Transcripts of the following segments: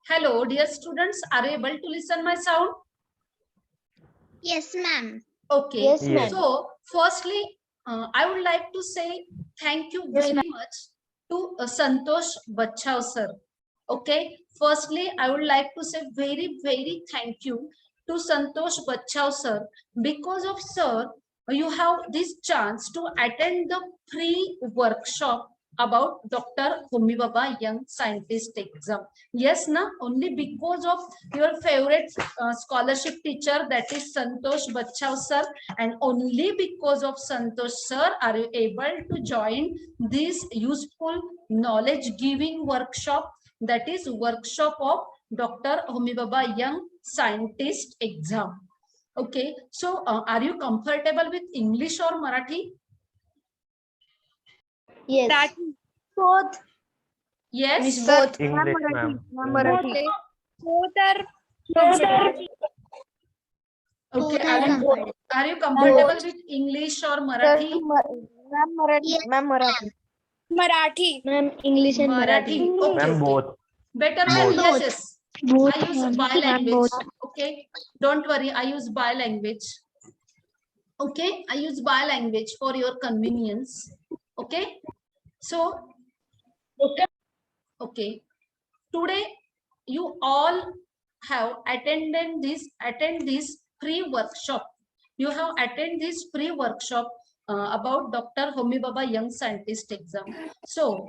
Hello, dear students. Are you able to listen my sound? Yes, ma'am. Okay. Yes, ma'am. So, firstly, I would like to say thank you Yes, very much to Santosh Bachchav sir. Okay. Firstly, I would like to say very thank you to Santosh Bachchav sir. Because of sir, you have this chance to attend the free workshop about Dr. Homi Baba Young Scientist exam. Yes, na? Only because of your favorite scholarship teacher, that is Santosh Bachchav sir, and only because of Santosh sir are you able to join this useful knowledge giving workshop, that is workshop of Dr. Homi Baba Young Scientist exam. Okay, so are you comfortable with English or Marathi? Yes. Both. Yes. Both. English, ma'am. Marathi. Both are Okay, comfortable. are you comfortable with English or Marathi? Ma'am, Marathi. Yes. Ma'am, Marathi. Marathi. Ma'am, English and Marathi. Marathi. Okay, Ma'am, okay. both. Better, Both. yes, yes. Both. I use Ma'am, bi-language. both. Okay, don't worry. I use bi-language. Okay, I use bi-language for your convenience. Okay, so okay. Today you all have attend this free workshop. You have attended this free workshop about Dr. Homi Baba Young Scientist exam. So,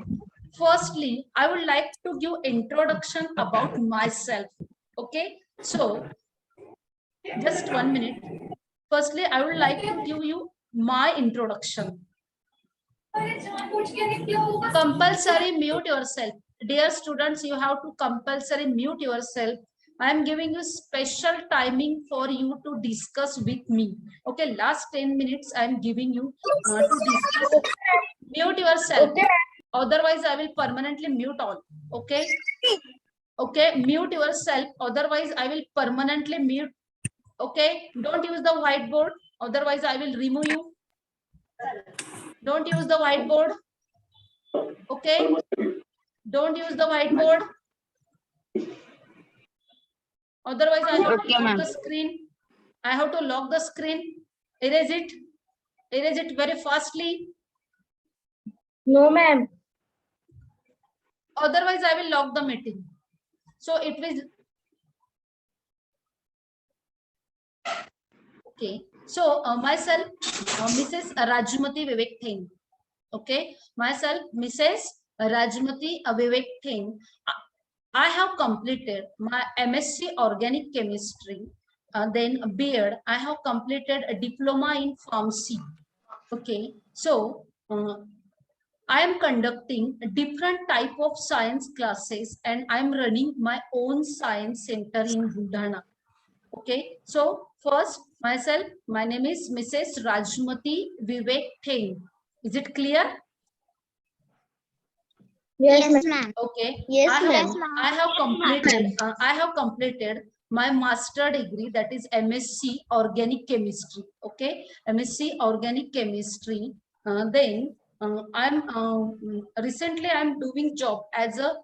firstly, I would like to give introduction about myself. Okay, so just 1 minute. Firstly, I would like to give you my introduction. Compulsory mute yourself. Dear students, you have to compulsory mute yourself. I am giving you special timing for you to discuss with me. Okay, last 10 minutes I am giving you to discuss. Mute yourself. Otherwise, I will permanently mute all. Okay. Okay, mute yourself. Otherwise, I will permanently mute. Okay, don't use the whiteboard. Otherwise, I will remove you. Don't use the whiteboard. Okay, don't use the whiteboard. Otherwise, I have to lock the screen. I have to lock the screen. Erase it. Erase it very fastly. No, ma'am. Otherwise, I will lock the meeting. So it will. Okay. So myself, Mrs. Rajmati Vivek Thain. Okay. Myself, Mrs. Rajmati Vivek Thain. I have completed my MSc Organic Chemistry, then B.Ed. I have completed a diploma in pharmacy. Okay, so I am conducting a different type of science classes, and I am running my own science center in Buldhana. Okay, so first myself, my name is Mrs. Rajmati Vivek Thain. Is it clear? Yes, ma'am. Okay. Yes, I have completed my master degree, that is MSc Organic Chemistry. Okay, MSc Organic Chemistry. Then recently I'm doing job as a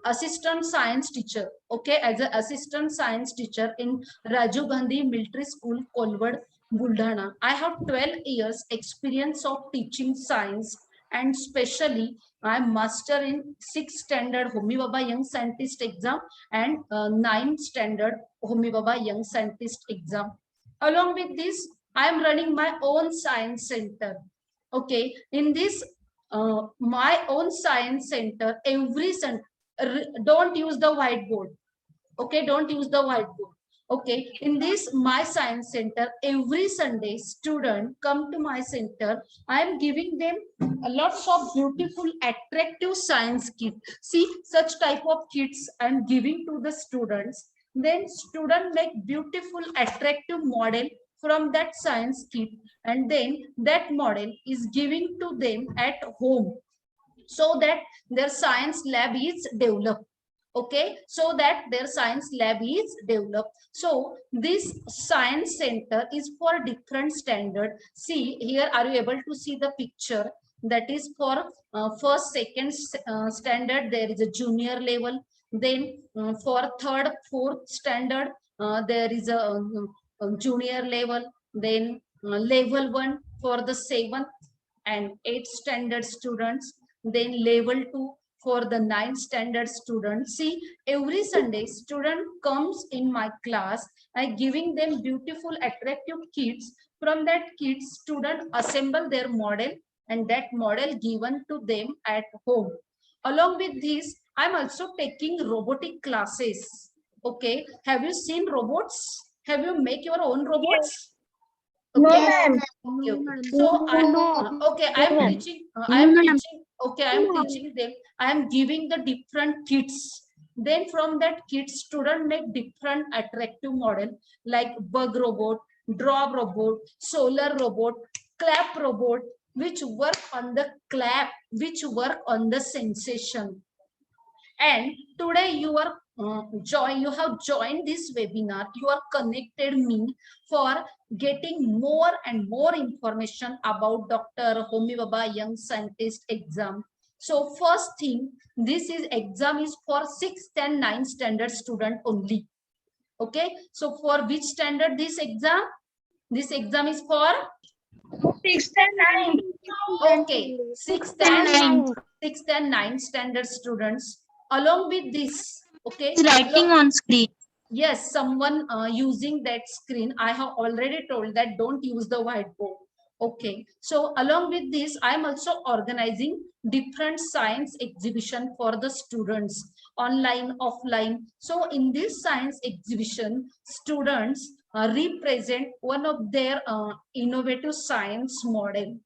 assistant science teacher. Okay, as an assistant science teacher in Rajiv Gandhi Military School, Kolwad, Buldhana. I have 12 years experience of teaching science, and specially I'm master in 6th standard Homi Baba Young Scientist exam and 9th standard Homi Baba Young Scientist exam. Along with this, I am running my own science center. Okay, in this my own science center, every don't use the whiteboard. Okay, don't use the whiteboard. Okay, in this my science center, every Sunday student come to my center. I am giving them a lots of beautiful attractive science kit. See, such type of kits I am giving to the students. Then student make beautiful attractive model from that science kit, and then that model is giving to them at home, so that their science lab is developed. Okay, so that their science lab is developed. So this science center is for different standard. See here, are you able to see the picture? That is for first, second standard, there is a junior level, Then for third, fourth standard, there is a junior level. Then level 1 for the 7th and 8th standard students. Then level 2 for the 9th standard students. See, every Sunday student comes in my class. I giving them beautiful, attractive kits. From that kits, student assemble their model, and that model given to them at home. Along with this, I'm also taking robotic classes. Okay, have you seen robots? Have you make your own robots? No, Okay. ma'am. Okay. So okay, I am ma'am. teaching. I am teaching. Okay, I am teaching them. I am giving the different kits. Then from that kit, student make different attractive model like bug robot, draw robot, solar robot, clap robot, which work on the clap, which work on the sensation. And today you are you have joined this webinar. You are connected me for getting more and more information about Dr. Homi Bhabha Young Scientist exam. So first thing, this is exam is for 6th and 9th standard student only. Okay, so for which standard this exam? This exam is for 6th and 9th. okay, 6th and 9th standard students. Along with this, okay, Writing on screen. yes, someone using that screen. I have already told that don't use the whiteboard. Okay, so along with this, I'm also organizing different science exhibition for the students, online, offline. So in this science exhibition, students represent one of their innovative science model.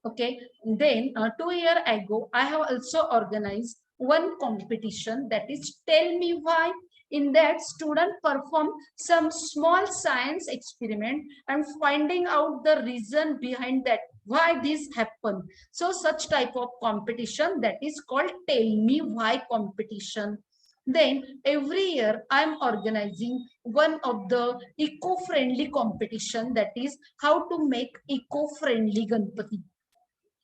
Okay, then 2 years ago, I have also organized one competition, that is Tell Me Why. In that, student perform some small science experiment and finding out the reason behind that, why this happened. So such type of competition, that is called Tell Me Why competition. Then every year I'm organizing one of the eco-friendly competition, that is how to make eco-friendly Ganpati.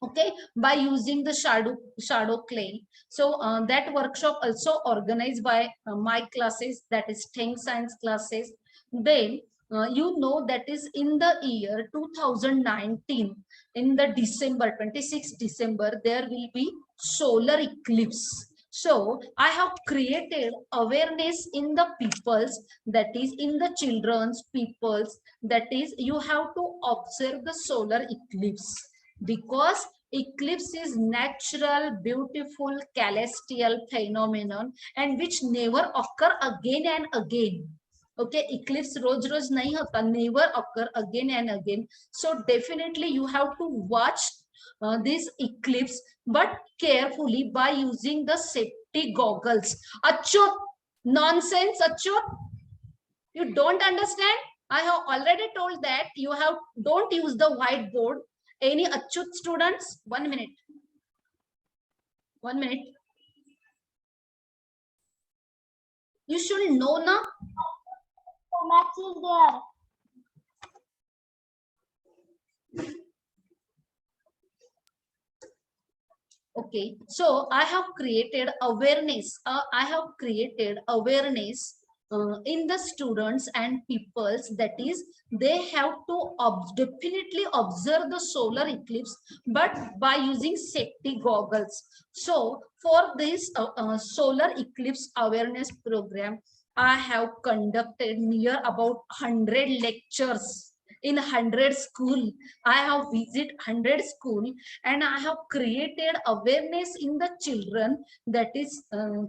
Okay, by using the shadow clay. So that workshop also organized by my classes, that is Think Science classes. Then you know that is in the year 2019, in the December 26 December, there will be solar eclipse. So I have created awareness in the peoples, that is in the children's peoples, that is you have to observe the solar eclipse, because eclipse is natural, beautiful, celestial phenomenon and which never occur again and again. Okay, eclipse roj nahi hota, never occur again and again. So definitely you have to watch this eclipse, but carefully by using the safety goggles. Achyut, nonsense, Achyut. You don't understand? I have already told that you have don't use the whiteboard. Any Achyut students? 1 minute. 1 minute. You should know na. Max is there. Okay, so I have created awareness. In the students and peoples, that is they have to definitely observe the solar eclipse, but by using safety goggles. So for this solar eclipse awareness program, I have conducted near about 100 lectures in 100 school. I have visited 100 school and I have created awareness in the children, that is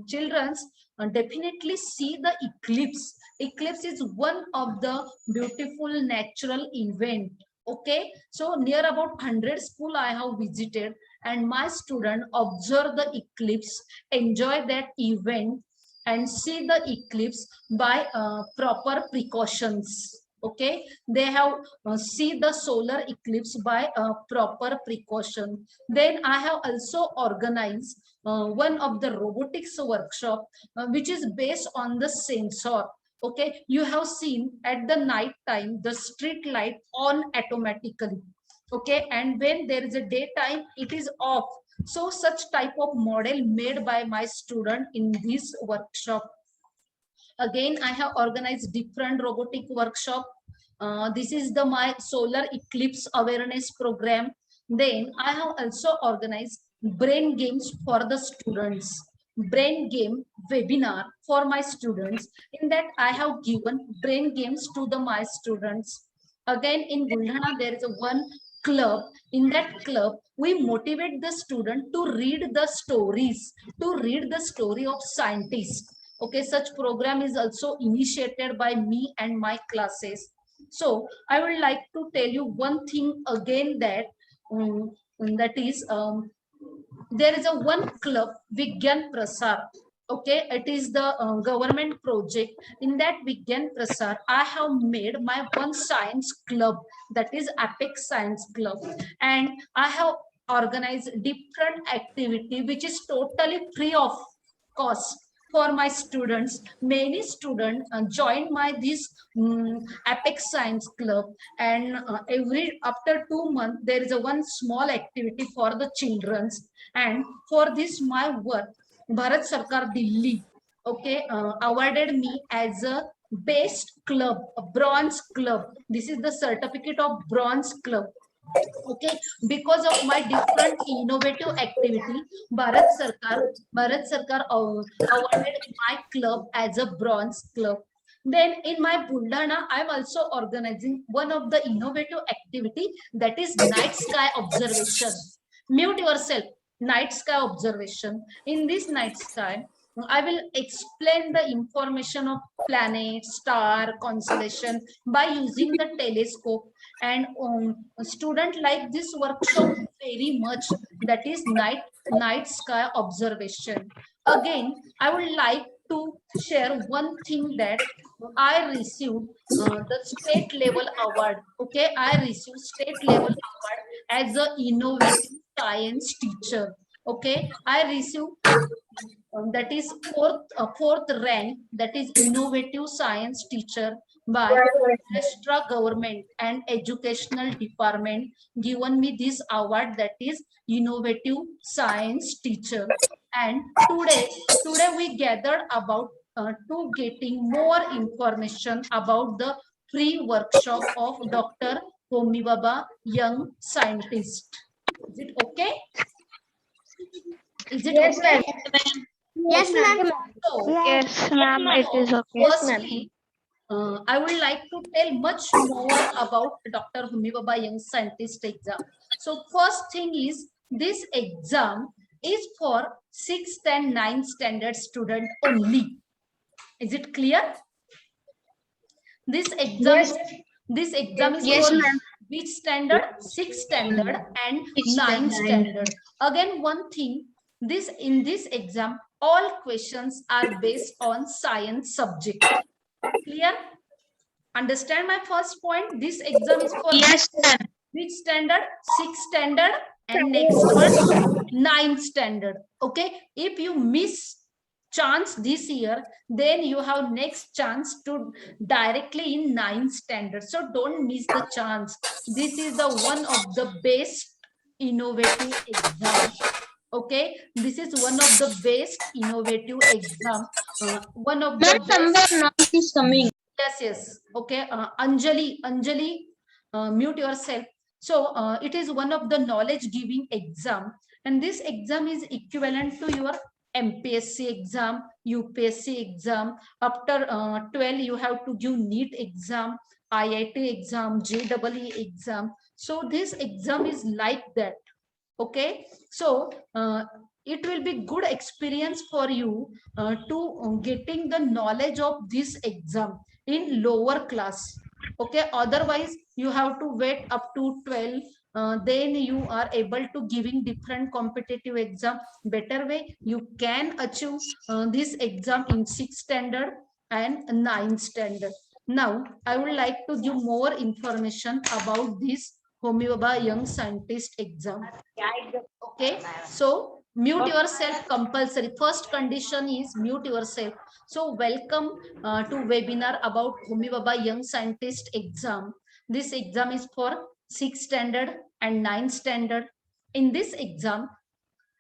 children's definitely see the eclipse. Eclipse is one of the beautiful natural event. Okay, so near about 100 school I have visited and my student observe the eclipse, enjoy that event and see the eclipse by proper precautions. Okay, they have see the solar eclipse by proper precaution. Then I have also organized one of the robotics workshop, which is based on the sensor. Okay, you have seen at the night time the street light on automatically. Okay, and when there is a daytime, it is off. So such type of model made by my student in this workshop. Again, I have organized different robotic workshop. This is the my solar eclipse awareness program. Then I have also organized brain games for the students, brain game webinar for my students. In that I have given brain games to the my students. Again, in Buldhana there is a one club. In that club we motivate the student to read the stories, to read the story of scientists. Okay, such program is also initiated by me and my classes. So I would like to tell you one thing again, that that is there is a one club, Vigyan Prasar. Okay, it is the government project. In that Vigyan Prasar, I have made my one science club, that is Apex Science Club, and I have organized different activity which is totally free of cost for my students. Many students joined my this Apex Science Club, and every after 2 months there is a one small activity for the childrens. And for this my work, Bharat Sarkar Delhi, okay, awarded me as a best club, a bronze club. This is the certificate of bronze club. Okay, because of my different innovative activity, Bharat Sarkar awarded my club as a bronze club. Then in my Buldhana I'm also organizing one of the innovative activity, that is night sky observation. Mute yourself. Night sky observation. In this night sky I will explain the information of planet, star, constellation by using the telescope. And student like this workshop very much, that is night sky observation. Again, I would like to share one thing, that I received the state level award. Okay, I received state level award as a innovative science teacher. Okay, I received that is fourth rank, that is innovative science teacher by Maharashtra government and educational department, given me this award, that is innovative science teacher. And today we gathered about to getting more information about the free workshop of Dr. Homi Baba, young scientist. Is it okay? Is it Yes, okay? ma'am. Yes, ma'am. So, Yes, ma'am. It is okay. firstly, I would like to tell much more about Dr. Homi Baba Young Scientist exam. So first thing is, this exam is for 6th and 9th standard student only. Is it clear? This exam Yes. this exam is Yes, for ma'am. which standard? 6th standard and 9th standard. Again, one thing, in this exam all questions are based on science subject. Clear? Understand my first point? This exam is for Yes, ma'am. which standard? 6th standard, and next one 9th standard. Okay, if you miss chance this year, then you have next chance to directly in 9th standard. So don't miss the chance. This is the one of the best innovative exam. Okay, this is one of the best innovative exam. One of the Ma'am, best. somewhere noise is coming. Yes. Okay, Anjali, mute yourself. So it is one of the knowledge giving exam, and this exam is equivalent to your MPSC exam, UPSC exam. After 12 you have to give NEET exam, IIT exam, JEE exam. So this exam is like that. Okay, so it will be good experience for you to getting the knowledge of this exam in lower class. Okay, otherwise you have to wait up to 12, then you are able to giving different competitive exam. Better way you can achieve this exam in 6th standard and 9th standard. Now I would like to give more information about this Homi Baba Young Scientist exam. Okay, so mute yourself compulsory. First condition is mute yourself. So welcome to webinar about Homi Baba Young Scientist exam. This exam is for 6th standard and 9th standard. In this exam,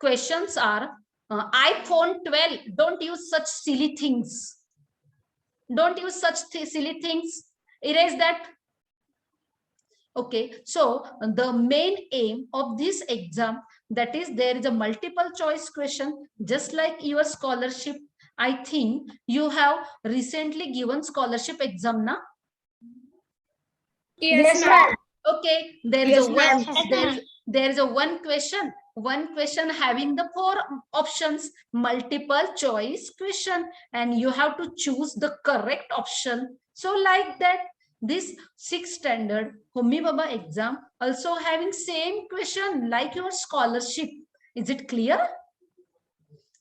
questions are iPhone 12. Don't use such silly things. Don't use such silly things. Erase that. Okay, so the main aim of this exam, that is, there is a multiple choice question, just like your scholarship. I think you have recently given scholarship exam, na? Yes, ma'am. Okay, there is Yes, a ma'am. there is a one question having the 4 options, multiple choice question, and you have to choose the correct option. So like that, this 6th standard Homi Baba exam also having same question like your scholarship. Is it clear?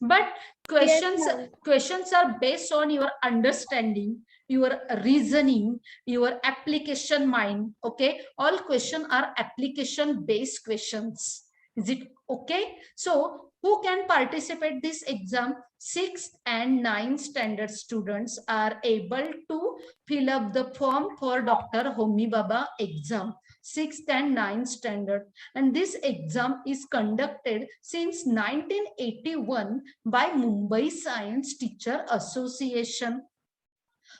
But questions are based on your understanding, your reasoning, your application mind. Okay, all questions are application based questions. Is it okay? So who can participate this exam? 6th and 9th standard students are able to fill up the form for Dr. Homi Baba exam. 6th and 9th standard, and this exam is conducted since 1981 by Mumbai Science Teacher Association.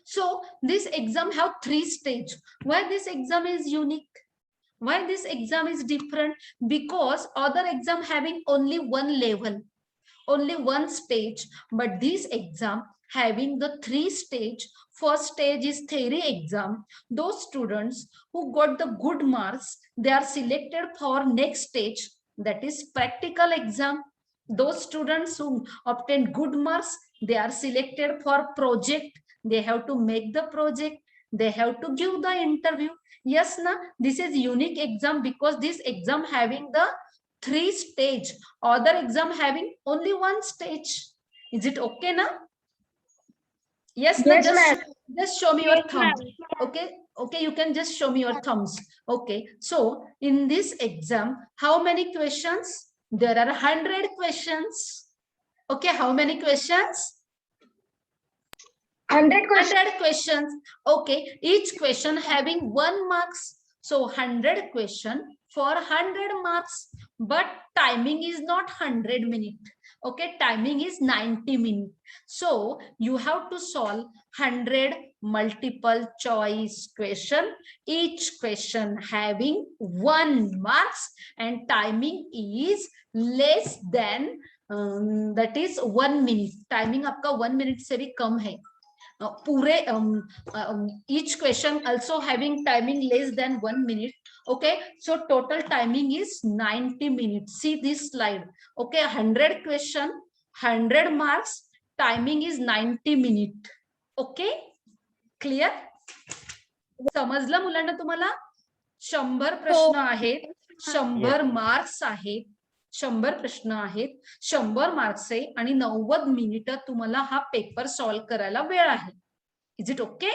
So this exam have 3 stages. Why this exam is unique? Why this exam is different? Because other exam having only one level, only one stage, but this exam having the 3 stage. First stage is theory exam. Those students who got the good marks, they are selected for next stage, that is practical exam. Those students who obtain good marks, they are selected for project. They have to make the project, they have to give the interview. Yes, na, this is unique exam because this exam having the 3 stage, other exam having only 1 stage. Is it okay na? Yes, na? Just show me your thumb. Okay, okay, you can just show me your thumbs. Okay, so in this exam, how many questions? There are 100 questions. Okay, how many questions? 100 questions. Okay, each question having 1 marks. So 100 question for 100 marks, but timing is not 100 minutes. Okay, timing is 90 minutes. So you have to solve 100 multiple choice question, each question having 1 marks, and timing is less than that is 1 minute. Timing आपका 1 minute से भी कम है. पूरे each question also having timing less than 1 minute. Okay, so total timing is 90 minutes. See this slide. Okay, 100 question, 100 marks, timing is 90 minute. Okay, clear? समजलं मुलांना तुम्हाला? 100 प्रश्न आहेत, 100 मार्क्स आहेत, 100 प्रश्न आहेत, 100 मार्क्स आहे आणि 90 मिनिटं तुम्हाला हा पेपर सॉल्व करायला वेळ आहे. Is it okay?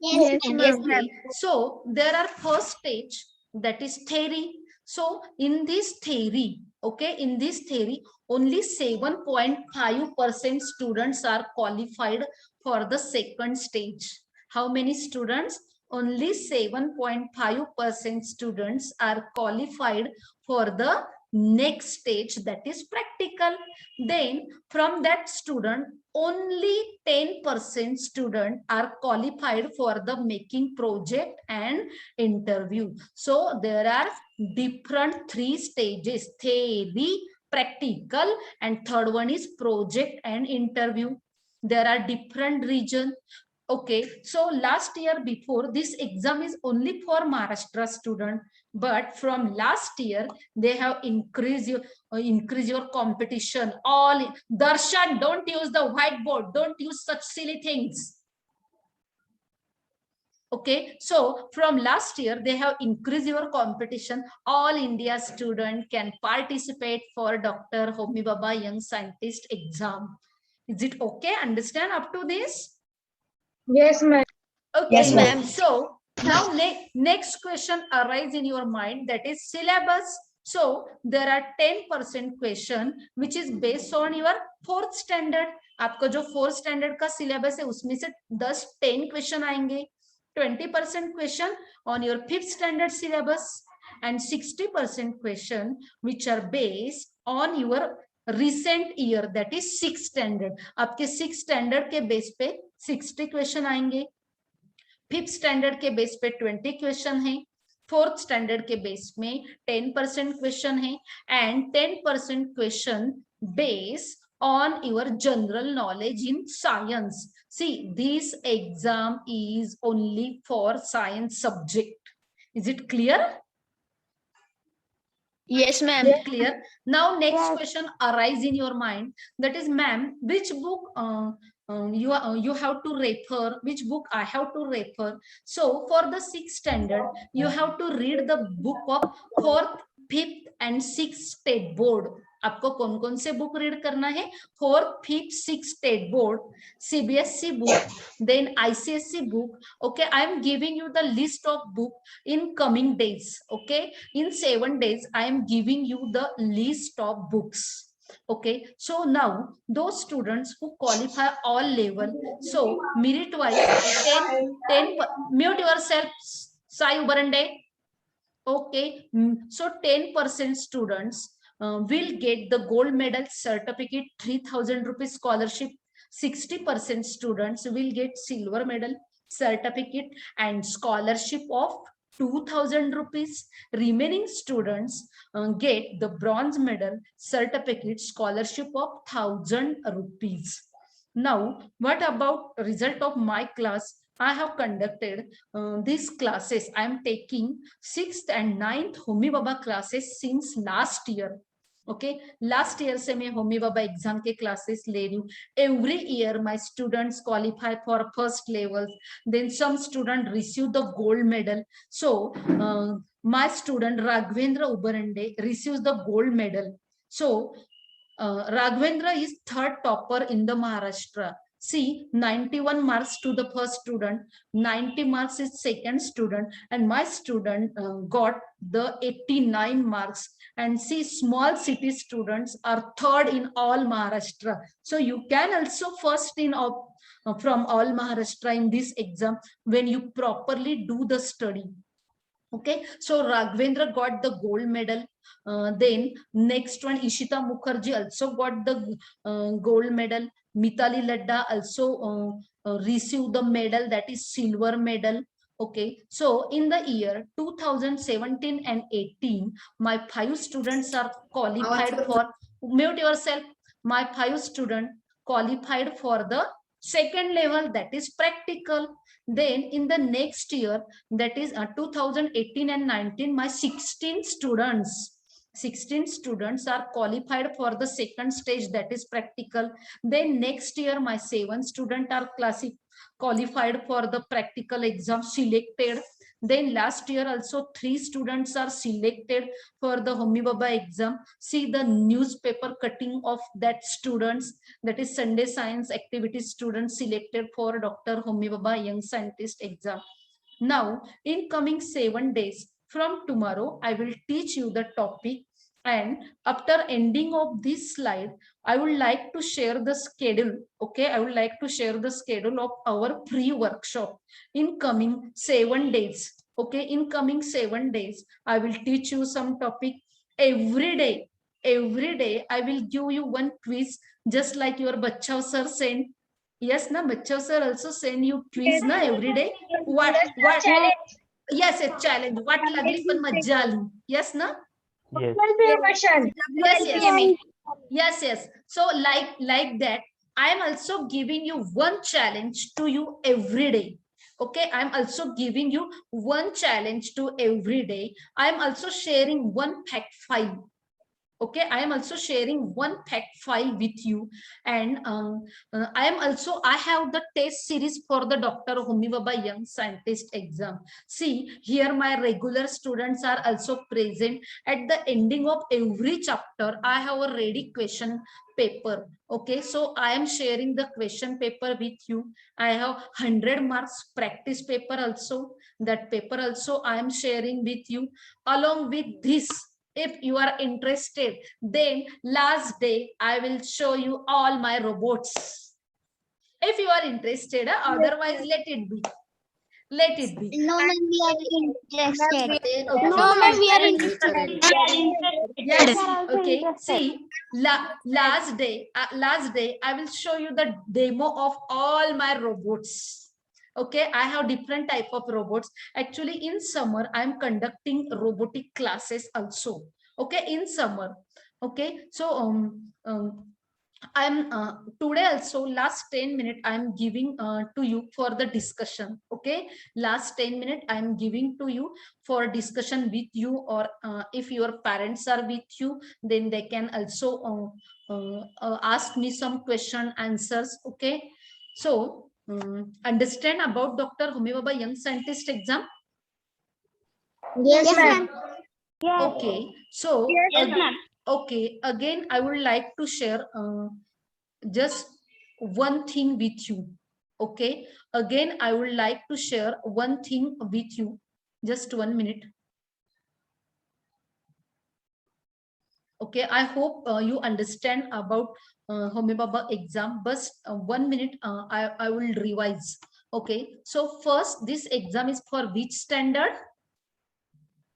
Yes, ma'am. So there are first stage, that is theory. So in this theory, okay, in this theory only 7.5% students are qualified for the second stage. How many students? Only 7.5% students are qualified for the next stage, that is practical. Then from that student, only 10% students are qualified for the making project and interview. So there are different 3 stages: theory, practical, and third one is project and interview. There are different regions. Okay, so last year before, this exam is only for Maharashtra student, but from last year they have increased your competition. All Darshan, don't use the whiteboard, don't use such silly things. Okay, so from last year they have increased your competition. All India student can participate for Dr. Homi Baba Young Scientist exam. Is it okay? Understand up to this? Yes, ma'am. Okay, Yes, ma'am. so now next question arise in your mind, that is syllabus. So there are 10% question which is based on your 4th standard. आपका जो 4th standard का syllabus है उसमें से 10 question आएंगे. 20% question on your 5th standard syllabus, and 60% question which are based on your recent year, that is 6th standard. आपके 6th standard के base पे 60 क्वेश्चन आएंगे, 5th स्टैंडर्ड के बेस पे 20 क्वेश्चन है, 4th स्टैंडर्ड के बेस में 10% क्वेश्चन है, and 10% question base on your general knowledge in science. See, this exam is only for science subject. Is it clear? Yes, ma'am. Clear. Now next Yes. question arise in your mind, that is, ma'am, which book you have to refer, which book I have to refer. So for the 6th standard you have to read the book of 4th, 5th and 6th state board. आपको कौन कौन से book read करना है? 4th, 5th, 6th state board, CBSE book, then ICSE book. Okay, I am giving you the list of book in coming days. Okay, in 7 days I am giving you the list of books. Okay, so now those students who qualify all level, so merit wise 10 mute yourself, Sai Ubarande. Okay, so 10% students will get the gold medal certificate, 3,000 rupees scholarship. 60% students will get silver medal certificate and scholarship of 2,000 rupees. Remaining students get the bronze medal certificate, scholarship of 1,000 rupees. Now, what about result of my class? I have conducted these classes. I am taking 6th and 9th Homi Baba classes since last year. Okay, last year से मैं होमी बाबा exam के classes ले रही हूँ. Every year my students qualify for first level, then some student receive the gold medal. So my student Raghavendra Ubarande receives the gold medal. So Raghavendra is 3rd topper in the Maharashtra. See, 91 marks to the first student, 90 marks is second student, and my student got the 89 marks. And see, small city students are 3rd in all Maharashtra. So you can also first in from all Maharashtra in this exam when you properly do the study. Okay, so Raghavendra got the gold medal. Then next one, Ishita Mukherjee also got the gold medal. Mitali Ladda also received the medal, that is silver medal. Okay, so in the year 2017 and 18, my 5 students are qualified for, mute yourself, my 5 students qualified for the 2nd level, that is practical. Then in the next year, that is 2018 and 19, my 16 students are qualified for the 2nd stage, that is practical. Then next year my 7 students are qualified for the practical exam, selected. Then last year also 3 students are selected for the Homi Baba exam. See the newspaper cutting of that students, that is Sunday science activity students selected for Dr. Homi Baba Young Scientist exam. Now in coming 7 days from tomorrow, I will teach you the topic, and after ending of this slide, I would like to share the schedule. Okay, I would like to share the schedule of our free workshop in coming 7 days. Okay, in coming 7 days, I will teach you some topic every day. Every day, I will give you one quiz, just like your Bachchav sir sent. Yes, na Bachchav sir also send you quiz na every day. What? Yes, a challenge. What लागली पण मज्जा आली. Yes, na? Yes. Question. Yes. So like that, I am also giving you one challenge to you every day. Okay, I'm also giving you one challenge to every day. I'm also sharing one fact file. Okay, I am also sharing one fact file with you, and I have the test series for the Dr. Homi Baba Young Scientist exam. See, here my regular students are also present. At the ending of every chapter, I have a ready question paper. Okay, so I am sharing the question paper with you. I have 100 marks practice paper also. That paper also I am sharing with you. Along with this, if you are interested, then last day I will show you all my robots. If you are interested, otherwise let it be. Let it be. No, ma'am, we are interested. Okay. No, ma'am, we are interested. Yes. We are also Okay. interested. See, last day, I will show you the demo of all my robots. Okay. I have different type of robots. Actually, in summer, I am conducting robotic classes also. Okay. In summer. Okay. So, I'm today also last 10 minutes I'm giving to you for the discussion. Okay, last 10 minutes I'm giving to you for discussion with you, or if your parents are with you, then they can also ask me some question answers. Okay, so understand about Dr. Homi Baba Young Scientist exam. Yes, ma'am. Okay, so Yes, ma'am. okay, again I would like to share just one thing with you. Okay, again I would like to share one thing with you. Just 1 minute. Okay, I hope you understand about Homi Baba exam, but 1 minute I will revise. Okay, so first, this exam is for which standard?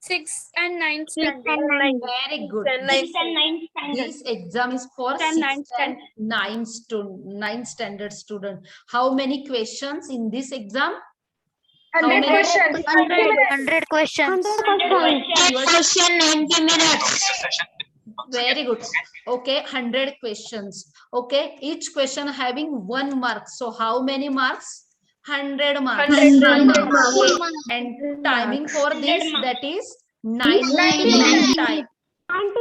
6th and 9th Sixth standard. and ninth. Very good. Sixth and ninth standard. This exam is for And 6th ninth and 9th standard student. How many questions in this exam? How 100 many? questions. 100 questions. 100 Question 90 minutes. Very good. Okay, 100 questions. Okay, each question having 1 mark. So how many marks? 100 marks. 100 Okay. And timing for this, that is 90 minute time.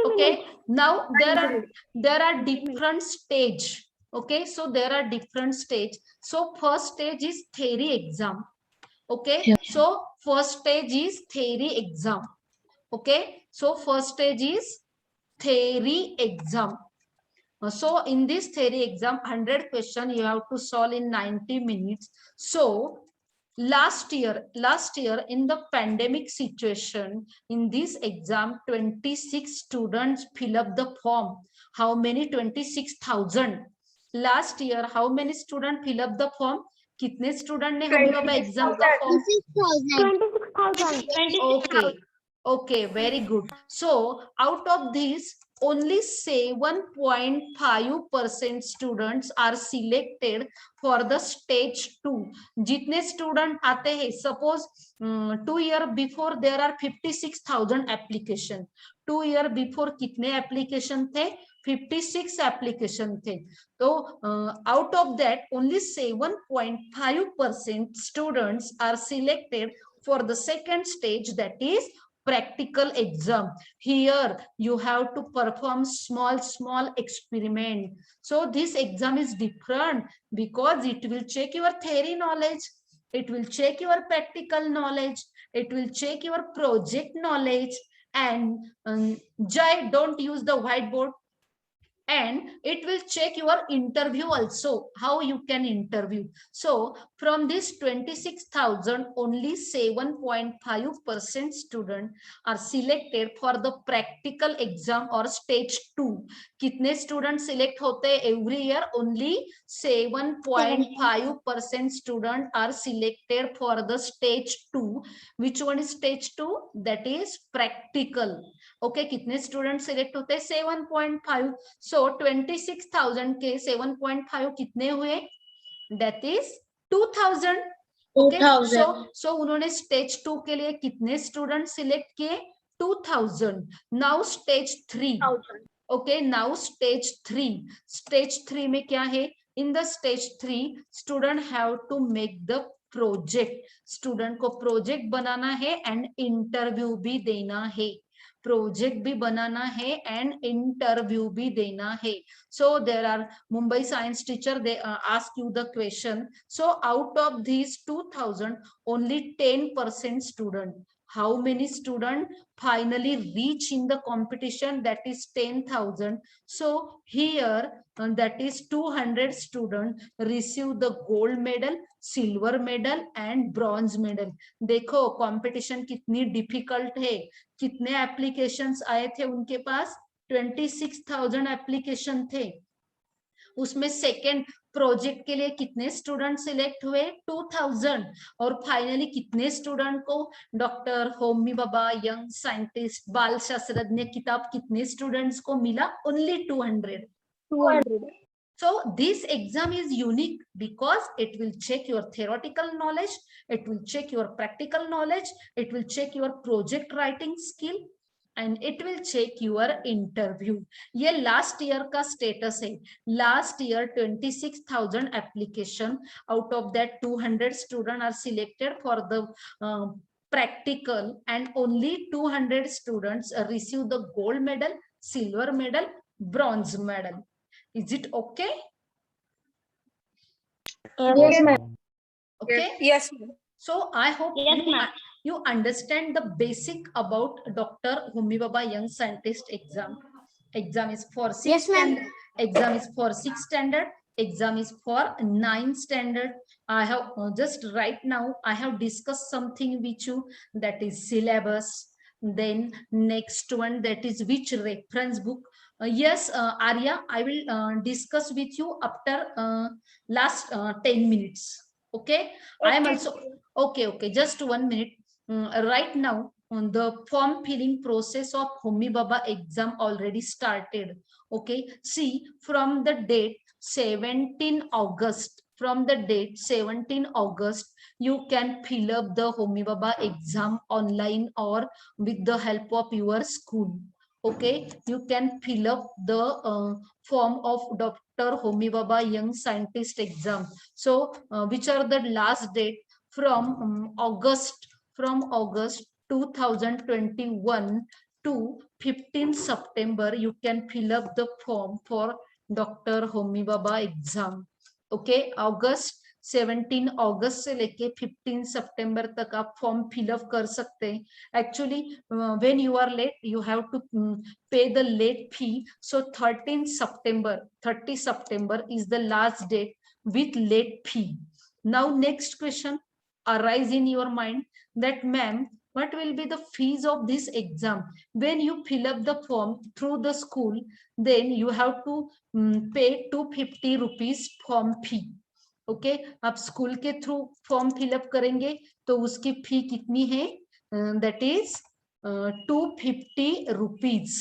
Okay, now there are different stage. Okay, so there are different stage. So first stage is theory exam. Okay, so first stage is theory exam. Okay, so first stage is theory exam. So in this theory exam, 100 question you have to solve in 90 minutes. So last year in the pandemic situation, in this exam 26 students fill up the form. How many? 26,000. Last year how many students fill up the form? कितने student ने होमी बाबा exam का form? 26,000. Okay, very good. So out of these, only 7.5% students are selected for the stage 2. जितने student आते हैं, suppose 2 year before there are 56,000 application. 2 year before कितने application थे? 56 application थे. So out of that, only 7.5% students are selected for the second stage, that is practical exam. Here you have to perform small experiment. So this exam is different because it will check your theory knowledge, it will check your practical knowledge, it will check your project knowledge. And Jai, don't use the whiteboard. And it will check your interview also, how you can interview. So from this 26,000, only 7.5% student are selected for the practical exam or stage 2. कितने student select होते every year? Only 7.5% student are selected for the stage 2. Which one is stage 2? That is practical. Okay, कितने student select होते? 7.5. So 26,000 के 7.5 कितने हुए? That is 2,000. Okay, so उन्होंने stage 2 के लिए कितने student select किए? 2,000. Now stage 3. Okay, now stage 3. Stage 3 में क्या है? In the stage 3, student have to make the project. Student को project बनाना है and interview भी देना है. प्रोजेक्ट भी बनाना है एंड इंटरव्यू भी देना है. So there are Mumbai science teacher, they ask you the question. So out of these 2,000, only 10% student. How many student finally reach in the competition? That is 10,000. So here that is 200 student receive the gold medal, silver medal and bronze medal. देखो competition कितनी difficult है. कितने applications आए थे उनके पास? 26,000 application थे. उसमें second project के लिए कितने स्टूडेंट सिलेक्ट हुए? 2000। और फाइनली कितने स्टूडेंट को डॉक्टर होमी बाबा यंग साइंटिस्ट बाल शास्त्रज्ञ किताब कितने स्टूडेंट्स को मिला? Only 200। 200. So this exam is unique because it will check your theoretical knowledge, it will check your practical knowledge, it will check your project writing skill, and it will check your interview. ये last year का status है. Last year 26,000 application, out of that 200 students are selected for the practical, and only 200 students receive the gold medal, silver medal, bronze medal. Is it okay? Yes, ma'am. Okay. Yes, ma'am. So I hope Yes, ma'am. you understand the basic about Dr. Homi Baba Young Scientist exam. Exam is for Yes, ma'am. Exam is for 6th standard. Exam is for 9th standard. I have just right now I have discussed something with you, that is syllabus. Then next one, that is which reference book. Yes, Arya, I will discuss with you after last 10 minutes. Okay. I am also okay. Just 1 minute. Right now, the form filling process of Homi Baba exam already started. Okay. See, from the date 17 August, from the date 17 August, you can fill up the Homi Baba exam online or with the help of your school. Okay, you can fill up the form of Dr. Homi Baba Young Scientist exam. So, which are the last date? From August 2021 to 15 September, you can fill up the form for Dr. Homi Baba exam. Okay, August 17 अगस्त से लेके 15 सितंबर तक आप form fill up कर सकते हैं. Actually, when you are late, you have to pay the late fee. So 30 September is the last date with late fee. Now next question arise in your mind that, ma'am, what will be the fees of this exam? When you fill up the form through the school, then you have to pay 250 rupees form fee. Okay आप school के through form fill up करेंगे तो उसकी फी कितनी है? That is 250 rupees.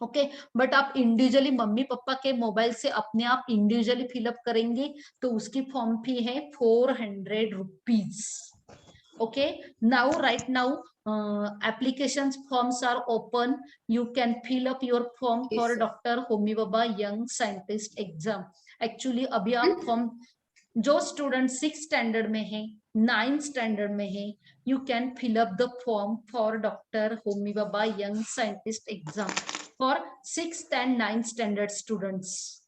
Okay, but आप individually mummy papa के mobile से अपने आप इंडिविजुअली फिलअप करेंगे तो उसकी फॉर्म फी है 400 rupees. Okay, now right now applications forms are open. You can fill up your form for Dr. Homi Baba Young Scientist exam. Actually अभी आप फॉर्म जो स्टूडेंट 6th स्टैंडर्ड में है, 9th standard में है, you can fill up the form for Dr. Homi Baba Young Scientist exam for 6th and 9th standard students.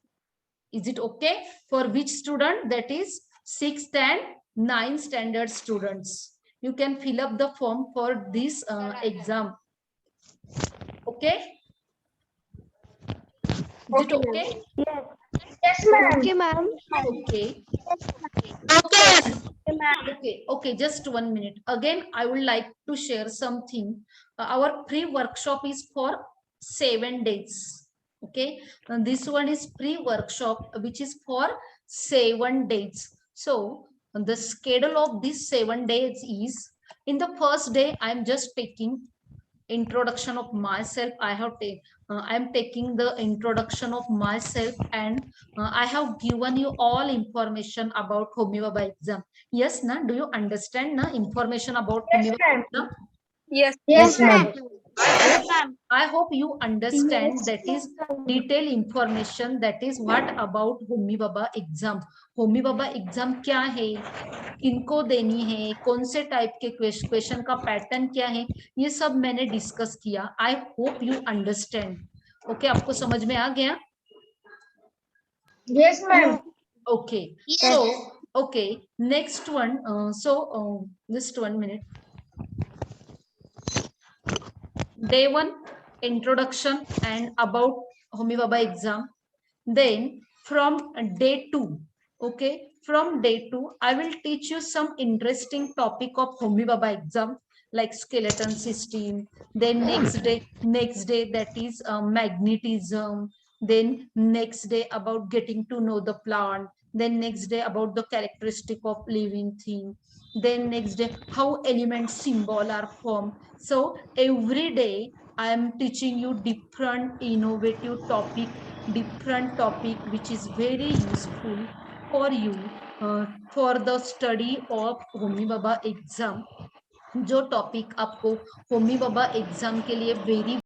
Is it okay? For which student? That is 6th and 9th standard students. You can fill up the form for this exam. Okay? Is it okay? Yes, ma'am. Okay, ma'am. Okay. Okay, just 1 minute. Again, I would like to share something. Our pre-workshop is for 7 days. Okay, and this one is pre-workshop, which is for 7 days. So the schedule of these 7 days is, in the first day I am just taking introduction of myself. I am taking the introduction of myself, and I have given you all information about Homi Baba exam. Yes, na? Do you understand na information about Homi Baba exam? Yes, ma'am. I hope you understand that is detailed information, that is what about Homi Baba exam. Homi Baba exam क्या है, किनको देनी है, कौन से type के question का pattern क्या है, ये सब मैंने डिस्कस किया. I hope you understand. Okay, आपको समझ में आ गया? Yes, ma'am. Okay. So okay, next one. Just 1 minute. Day 1, introduction and about Homi Baba exam. Then from day 2, okay, from day 2 I will teach you some interesting topic of Homi Baba exam, like skeleton system. Then next day that is magnetism, then next day about getting to know the plant, then next day about the characteristic of living thing, then next day how elements symbol are formed. So every day I am teaching you different innovative different topic which is very useful for you for the study of Homi Baba exam. जो topic आपको होमी बाबा exam के लिए very